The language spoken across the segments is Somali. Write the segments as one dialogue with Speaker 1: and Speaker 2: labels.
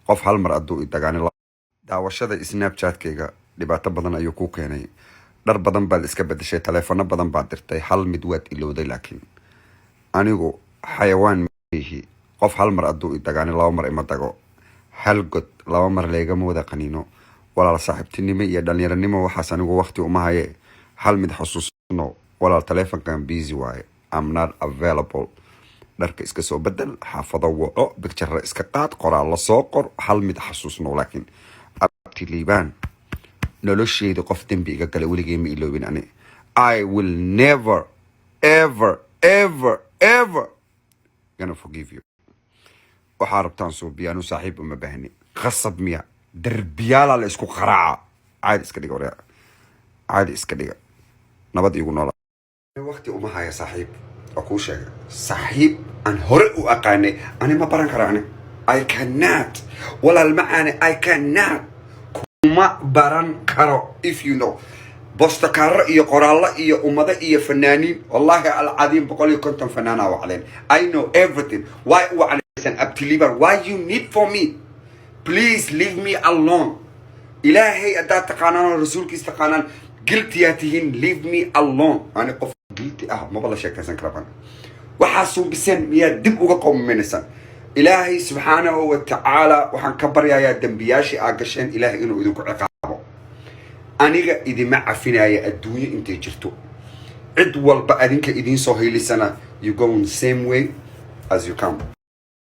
Speaker 1: qof hal mar aduu idagaani daawashada Snapchat-kayga dhibaato badan ayuu ku keenay. dhar badan baad iska bedeshay, taleefano badan baad dirtay, hal mid waad ilowday. laakiin anigu xayawaan mihi qof hal mar aduu idagaani laba mar ima dago, hal god laba mar leegama wada qaniino. walaal saaxiibtinimo iyo dhalinyaranimo waxaas anigu waqti uma haye. hal mid xusuusno, walaal taleefankan busy waaye, I'm not available. dharka iska soo bedel, xaafado waco, picture iska qaad, qoraal la soo qor, hal mid xasuusno. laakiin abti liibaan noloshayda qof dembi iga gala weligay ma iloobin. ani I will never ever gonna forgive you. waxaa rabtaan suubiyaanu saaxiib uma baahni. qasab miya darbiyaala la isku qaraaca. caadi iska dhiga wareer, caadi iska dhiga, nabad igu noola. waqti uma haya saaxiib. waa kuu sheegay saaxiib aan hore u aqaanay ani ma baran kara. ani I cannot, walaal macaani, I cannot kuma baran karo. if you know bostakaaro iyo qoraallo iyo ummado iyo fanaaniin, wallahi alcadiim 150 fanaana wacleen. I know everything. why u waclaysan abti liibaan? why you need for me? please leave me alone. ilaahay adaa taqaanaan, rasuulkiis taqaanaan, guilty yaa tihiin, leave me alone. ani qof guilty maba la sheekaysan kara. waxaa suubiseen miyaa dib uga qowmaynaysan? ilaahay subxaanahu wa tacaala waxaan ka baryayaa dembiyaashii aa gasheen ilaahay inuu idinku ciqaabo. aniga idima cafinaya adduunyo intay jirto. cid walba adinka idiin soo haylisana you go in the same way as you come.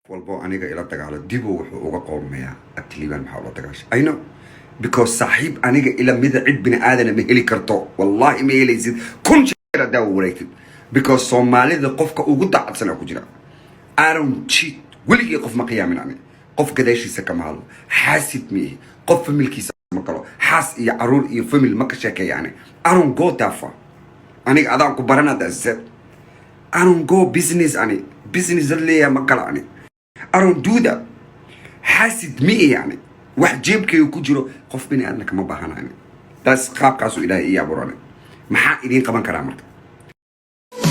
Speaker 1: walbo aniga ila dagaalo dibu wuxuu uga qowmayaa abti liibaan maxaa ula dagaashay. I know because saaxiib aniga ila mida cid bini aadana ma heli karto. wallahi ma helaysid kun jeer hadaa wareegtid. because soomaalida qofka ugu daacadsanaa ku jira. I don't cheat. weligii qof ma qiyaamin. ani qof gadaashiisa kama hadlo. xaasid miihi qof familkiisa ma galo. xaas iyo caruur iyo famil ma ka sheekeeya. ani I don't go that far. aniga adaan ku barana that's it. I don't go business. ani business leeya ma gala. ani I don't do that. xaasid miihi yani wax jeebkayga ku jiro qof bini aadna kama baahana. ani taas qaabkaasu ilaahay ii abuuranay. maxaa idiin qaban karaa marka?